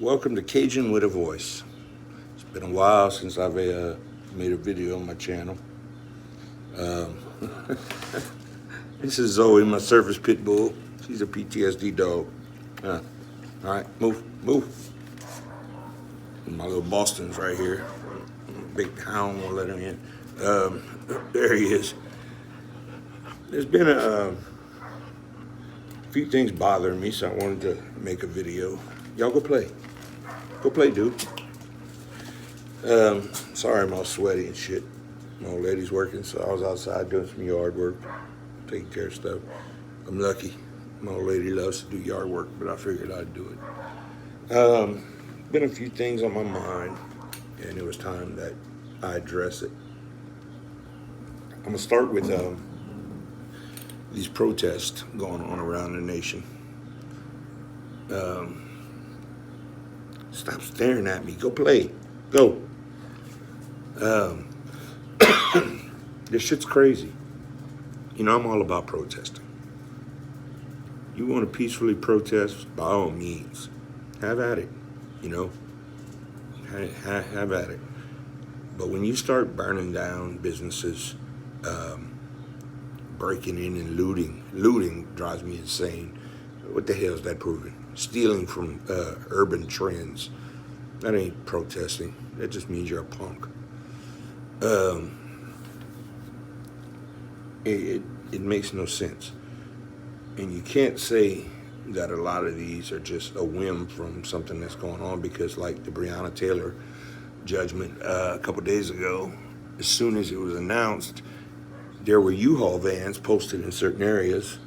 Welcome to Cajun with a Voice. It's been a while since I've made a video on my channel. Um, this is Zoe, my service pit bull. She's a PTSD dog. All right, move. My little Boston's right here. Big hound won't let him in. There he is. There's been a few things bothering me, so I wanted to make a video. Y'all go play. Go play, dude. Sorry I'm all sweaty and shit. My old lady's working, so I was outside doing some yard work, taking care of stuff. I'm lucky. My old lady loves to do yard work, but I figured I'd do it. Been a few things on my mind, and it was time that I address it. I'm gonna start with these protests going on around the nation. Stop staring at me. Go play. Go. This shit's crazy. You know, I'm all about protesting. You want to peacefully protest, by all means. Have at it. You know? Have at it. But when you start burning down businesses, breaking in and looting drives me insane. What the hell is that proving? Stealing from urban trends. That ain't protesting. That just means you're a punk. It makes no sense. And you can't say that a lot of these are just a whim from something that's going on, because like the Breonna Taylor judgment a couple days ago, as soon as it was announced, there were U-Haul vans posted in certain areas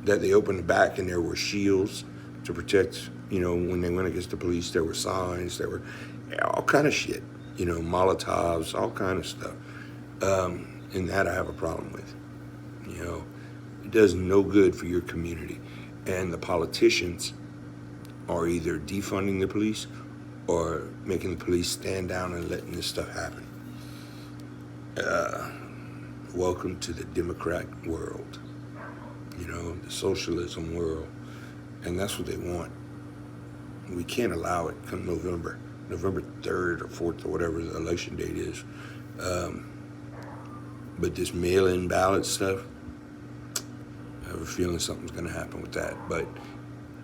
that they opened the back, and there were shields to protect, you know, when they went against the police. There were signs, there were all kind of shit, you know, Molotovs, all kind of stuff. And that I have a problem with. You know, it does no good for your community. And the politicians are either defunding the police or making the police stand down and letting this stuff happen. Welcome to the Democrat world, you know, the socialism world. And that's what they want. We can't allow it come November 3rd or 4th or whatever the election date is. But this mail-in ballot stuff, I have a feeling something's gonna happen with that. But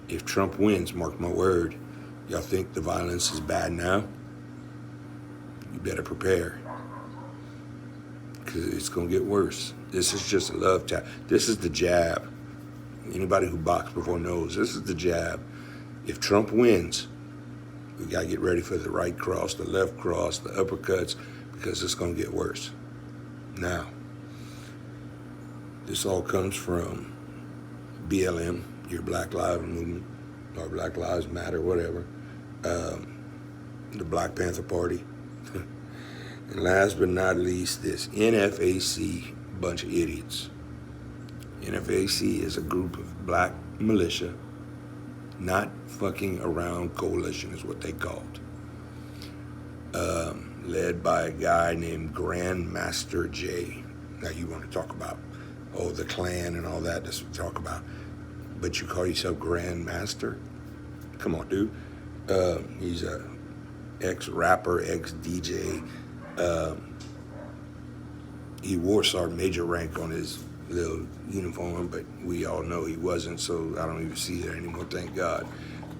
if Trump wins, mark my word, y'all think the violence is bad now? You better prepare, because it's gonna get worse. This is just a love tap. This is the jab. Anybody who boxed before knows this is the jab. If Trump wins, we gotta get ready for the right cross, the left cross, the uppercuts, because it's gonna get worse. Now, this all comes from BLM, your Black Lives Movement, or Black Lives Matter, whatever, the Black Panther Party, and last but not least, this NFAC bunch of idiots. NFAC is a group of black militia, not fucking around coalition is what they called. Led by a guy named Grandmaster J. Now you want to talk about, the Klan and all that, that's what we talk about. But you call yourself Grandmaster? Come on, dude. He's a ex-rapper, ex-DJ. He wore Sergeant Major rank on his little uniform, but we all know he wasn't, so I don't even see that anymore, thank God.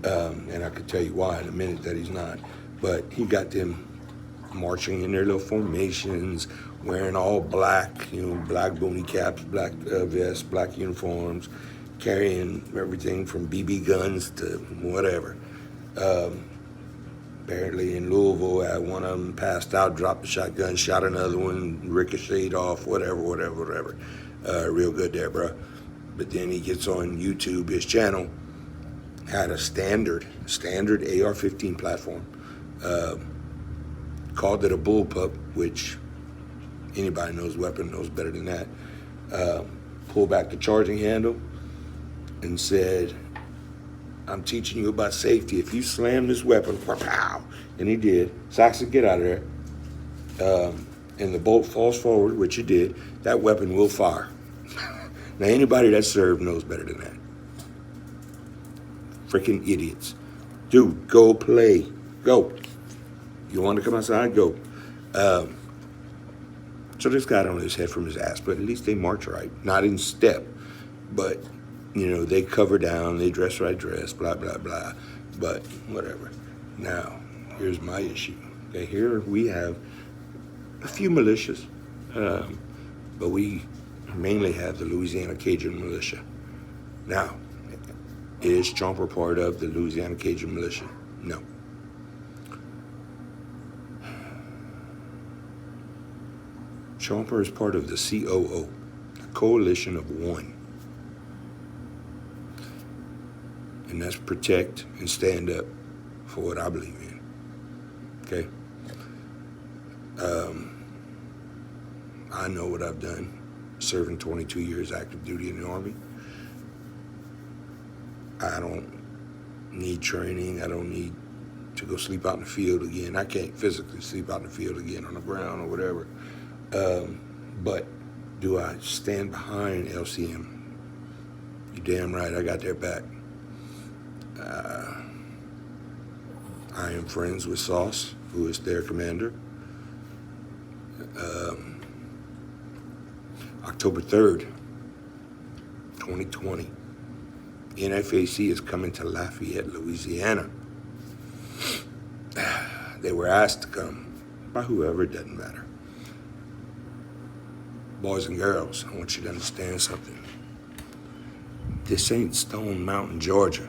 And I could tell you why in a minute that he's not. But he got them marching in their little formations, wearing all black, you know, black boonie caps, black vests, black uniforms, carrying everything from BB guns to whatever. Apparently in Louisville, one of them passed out, dropped the shotgun, shot another one, ricocheted off, whatever. Real good there, bro. But then he gets on YouTube, his channel had a standard AR-15 platform. Called it a bullpup, which anybody knows weapon knows better than that. Pulled back the charging handle and said, I'm teaching you about safety. If you slam this weapon, pow, and he did. Saxon, get out of there. And the bolt falls forward, which it did. That weapon will fire. Now, anybody that served knows better than that. Freaking idiots. Dude, go play. Go. You want to come outside? Go. So this guy on his head from his ass, but at least they march right. Not in step, but, they cover down, they dress right dress, blah, blah, blah. But whatever. Now, here's my issue. Okay, here we have a few militias, but we mainly have the Louisiana Cajun militia. Now, is Chomper part of the Louisiana Cajun militia? No. Chomper is part of the COO, the Coalition of One. And that's protect and stand up for what I believe in. Okay? I know what I've done, serving 22 years active duty in the Army. I don't need training. I don't need to go sleep out in the field again. I can't physically sleep out in the field again on the ground or whatever. But do I stand behind LCM? You're damn right, I got their back. I am friends with Sauce, who is their commander. October 3rd, 2020, NFAC is coming to Lafayette, Louisiana. They were asked to come by whoever, it doesn't matter. Boys and girls, I want you to understand something. This ain't Stone Mountain, Georgia,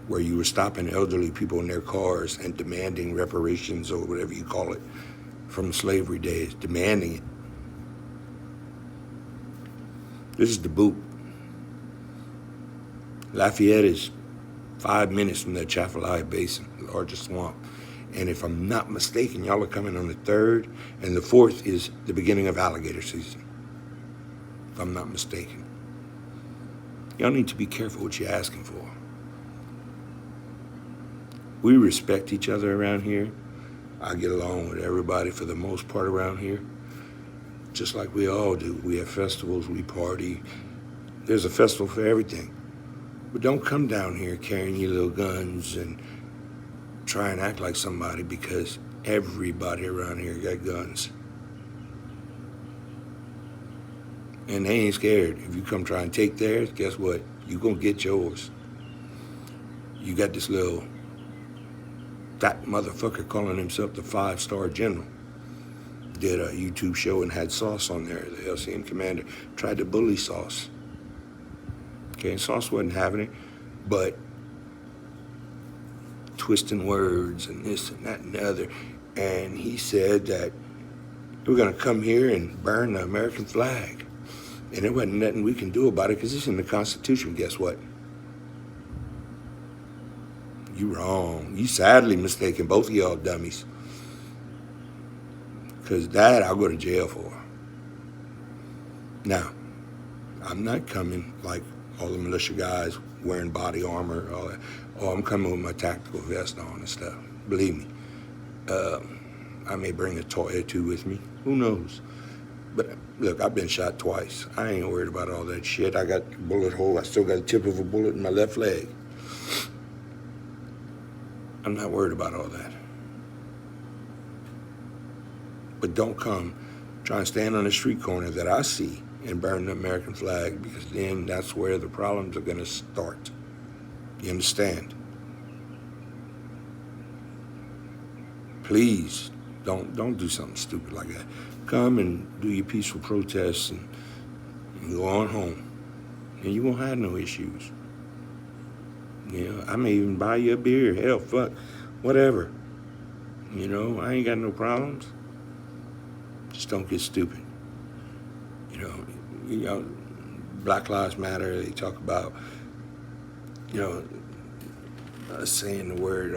where you were stopping elderly people in their cars and demanding reparations or whatever you call it from slavery days, demanding it. This is the boot. Lafayette is 5 minutes from the Atchafalaya Basin, the largest swamp. And if I'm not mistaken, y'all are coming on the 3rd, and the 4th is the beginning of alligator season, if I'm not mistaken. Y'all need to be careful what you're asking for. We respect each other around here. I get along with everybody for the most part around here, just like we all do. We have festivals, we party. There's a festival for everything. But don't come down here carrying your little guns and try and act like somebody, because everybody around here got guns. And they ain't scared. If you come try and take theirs, guess what? You gonna get yours. You got this little fat motherfucker calling himself the 5-star general. Did a YouTube show and had Sauce on there, the LCN commander. Tried to bully Sauce. Okay, Sauce wasn't having it, but twisting words and this and that and the other. And he said that we're gonna come here and burn the American flag. And there wasn't nothing we can do about it because it's in the Constitution. Guess what? You wrong. You sadly mistaken, both of y'all dummies. Because that I'll go to jail for. Now, I'm not coming like all the militia guys wearing body armor, all that. Oh, I'm coming with my tactical vest on and stuff. Believe me. I may bring a toy or two with me. Who knows? But look, I've been shot twice. I ain't worried about all that shit. I got a bullet hole. I still got the tip of a bullet in my left leg. I'm not worried about all that. But don't come try and stand on a street corner that I see and burn the American flag, because then that's where the problems are going to start. You understand? Please, don't do something stupid like that. Come and do your peaceful protests and go on home. And you won't have no issues. I may even buy you a beer. Hell, fuck, whatever. I ain't got no problems. Just don't get stupid. Black Lives Matter, they talk about, saying the word,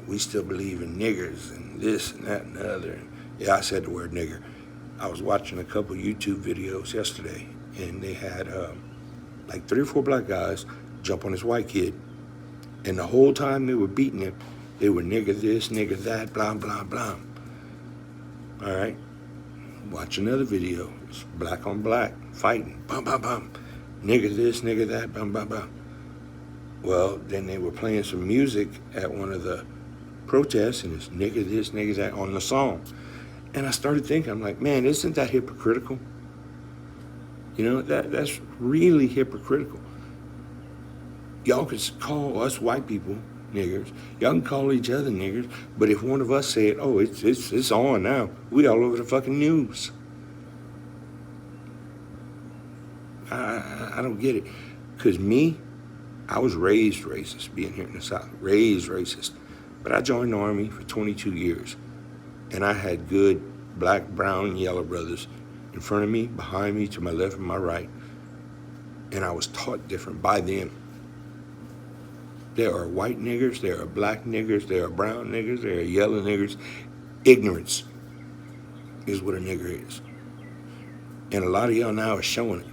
we still believe in niggers and this and that and the other. Yeah, I said the word nigger. I was watching a couple YouTube videos yesterday, and they had like 3 or 4 black guys jump on this white kid. And the whole time they were beating him, they were nigger this, nigger that, blah, blah, blah. All right? Watch another video. It's black on black, fighting, bum, bum, bum. Nigger this, nigger that, bum, bum, bum. Well, then they were playing some music at one of the protests, and it's nigga this, nigga that on the song. And I started thinking, I'm like, man, isn't that hypocritical? You know, that's really hypocritical. Y'all can call us white people niggers. Y'all can call each other niggers. But if one of us said, oh, it's on now, we all over the fucking news. I don't get it. Because me, I was raised racist, being here in the South. Raised racist. But I joined the Army for 22 years. And I had good black, brown, and yellow brothers in front of me, behind me, to my left and my right. And I was taught different by them. There are white niggers, there are black niggers, there are brown niggers, there are yellow niggers. Ignorance is what a nigger is. And a lot of y'all now are showing it.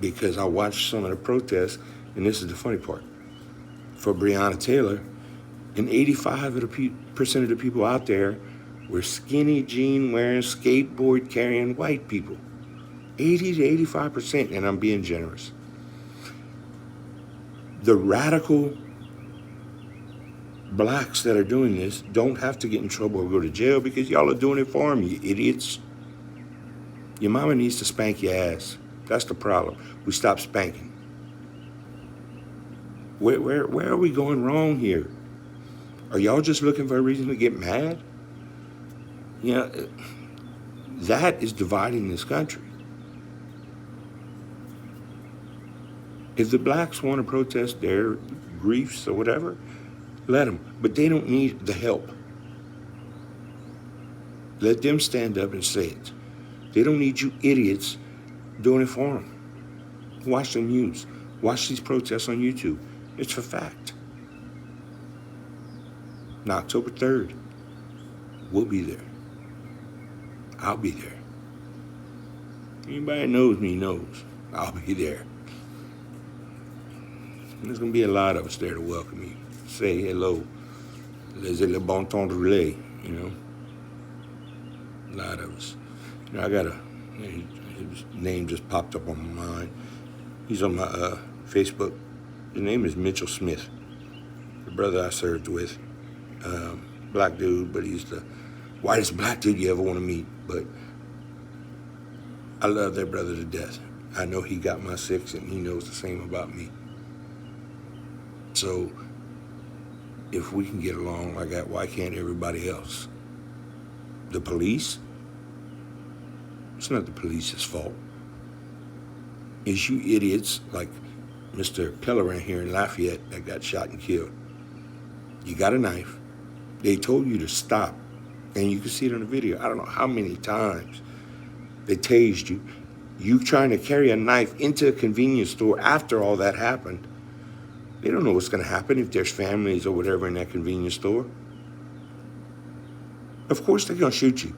Because I watched some of the protests, and this is the funny part. For Breonna Taylor, and 85% of the people out there were skinny jean wearing, skateboard carrying white people. 80 to 85%, and I'm being generous. The radical blacks that are doing this don't have to get in trouble or go to jail because y'all are doing it for them, you idiots. Your mama needs to spank your ass. That's the problem. We stop spanking. Where are we going wrong here? Are y'all just looking for a reason to get mad? You know, that is dividing this country. If the blacks want to protest their griefs or whatever, let them. But they don't need the help. Let them stand up and say it. They don't need you idiots doing it for them. Watch the news. Watch these protests on YouTube. It's for fact. Now, October 3rd, we'll be there. I'll be there. Anybody that knows me knows I'll be there. And there's going to be a lot of us there to welcome you. Say hello. Les le bon temps de relais, you know. A lot of us. You know, his name just popped up on my mind. He's on my Facebook. His name is Mitchell Smith, the brother I served with. Black dude, but he's the whitest black dude you ever want to meet. But I love that brother to death. I know he got my six, and he knows the same about me. So if we can get along like that, why can't everybody else? The police? It's not the police's fault. It's you idiots like Mr. Pellerin here in Lafayette that got shot and killed. You got a knife. They told you to stop. And you can see it on the video. I don't know how many times they tased you. You trying to carry a knife into a convenience store after all that happened. They don't know what's going to happen if there's families or whatever in that convenience store. Of course they're going to shoot you.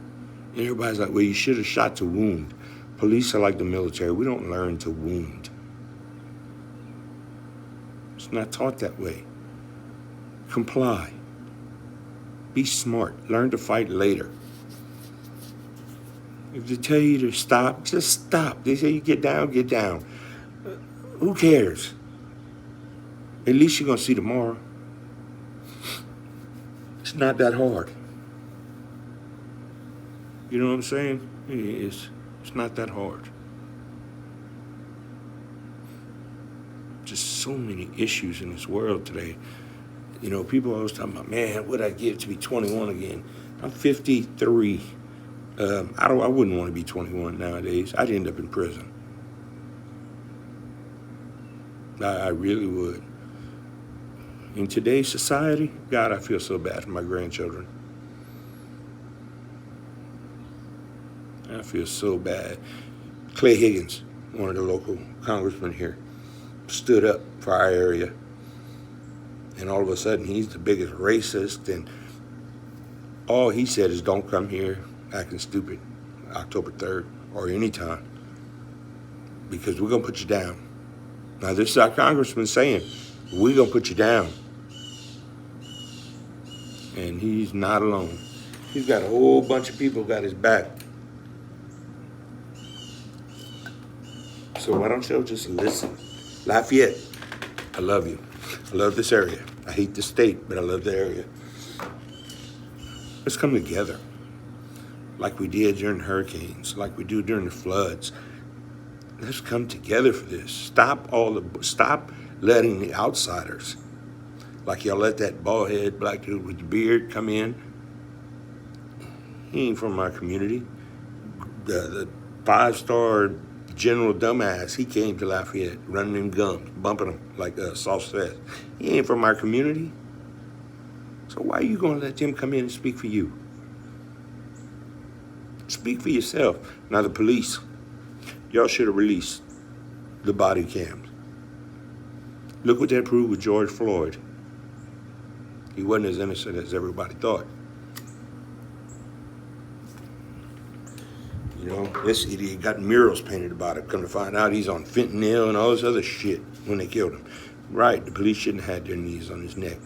And everybody's like, well, you should have shot to wound. Police are like the military. We don't learn to wound. It's not taught that way. Comply. Be smart. Learn to fight later. If they tell you to stop, just stop. They say you get down, get down. Who cares? At least you're going to see tomorrow. It's not that hard. You know what I'm saying? It's not that hard. Just so many issues in this world today. You know, people always talking about, man, what'd I give to be 21 again? I'm 53. I wouldn't want to be 21 nowadays. I'd end up in prison. I really would. In today's society, God, I feel so bad for my grandchildren. I feel so bad. Clay Higgins, one of the local congressmen here, stood up for our area. And all of a sudden, he's the biggest racist. And all he said is, don't come here acting stupid October 3rd or anytime, because we're going to put you down. Now, this is our congressman saying, we're going to put you down. And he's not alone. He's got a whole bunch of people got his back. So why don't y'all just listen? Lafayette, I love you. I love this area. I hate the state, but I love the area. Let's come together like we did during hurricanes, like we do during the floods. Let's come together for this. Stop letting the outsiders, like y'all let that bald-headed black dude with the beard come in. He ain't from our community. The 5-star general dumbass, he came to Lafayette, running them gums, bumping them like Sauce says. He ain't from our community. So why are you going to let them come in and speak for you? Speak for yourself. Now the police, y'all should have released the body cams. Look what that proved with George Floyd. He wasn't as innocent as everybody thought. You know, this idiot got murals painted about it. Come to find out he's on fentanyl and all this other shit when they killed him. Right, the police shouldn't have had their knees on his neck.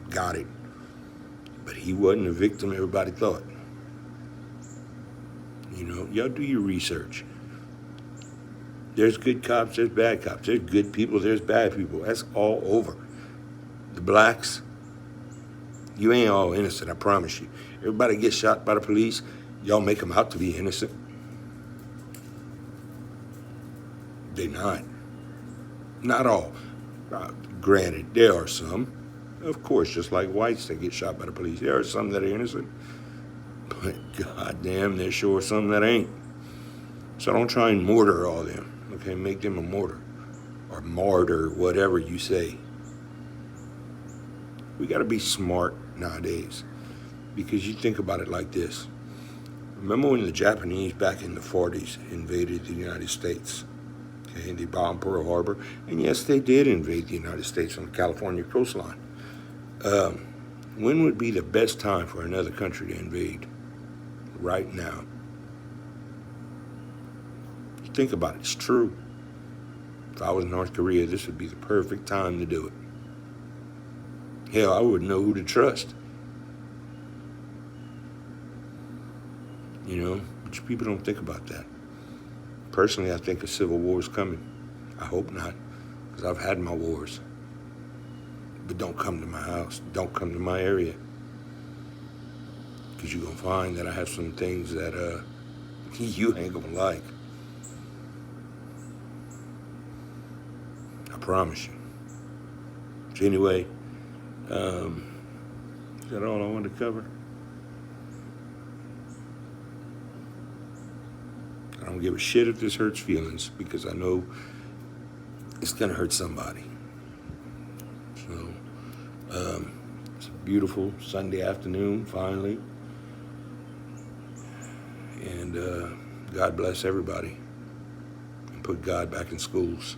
Got it. But he wasn't the victim everybody thought. You know, y'all do your research. There's good cops, there's bad cops. There's good people, there's bad people. That's all over. The blacks, you ain't all innocent, I promise you. Everybody gets shot by the police, y'all make them out to be innocent. They're not. Not all. Granted, there are some. Of course, just like whites that get shot by the police. There are some that are innocent. But goddamn, there's sure some that ain't. So don't try and mortar all them. Okay, make them a mortar. Or martyr, whatever you say. We got to be smart nowadays. Because you think about it like this. Remember when the Japanese back in the 40s invaded the United States? Okay, they bombed Pearl Harbor. And yes, they did invade the United States on the California coastline. When would be the best time for another country to invade? Right now. Think about it. It's true. If I was North Korea, this would be the perfect time to do it. Hell, I wouldn't know who to trust. You know, but people don't think about that. Personally, I think a civil war is coming. I hope not, because I've had my wars. But don't come to my house. Don't come to my area. Because you're going to find that I have some things that you ain't going to like. I promise you. So anyway, is that all I wanted to cover? I don't give a shit if this hurts feelings, because I know it's going to hurt somebody. So, it's a beautiful Sunday afternoon, finally. And God bless everybody. And put God back in schools.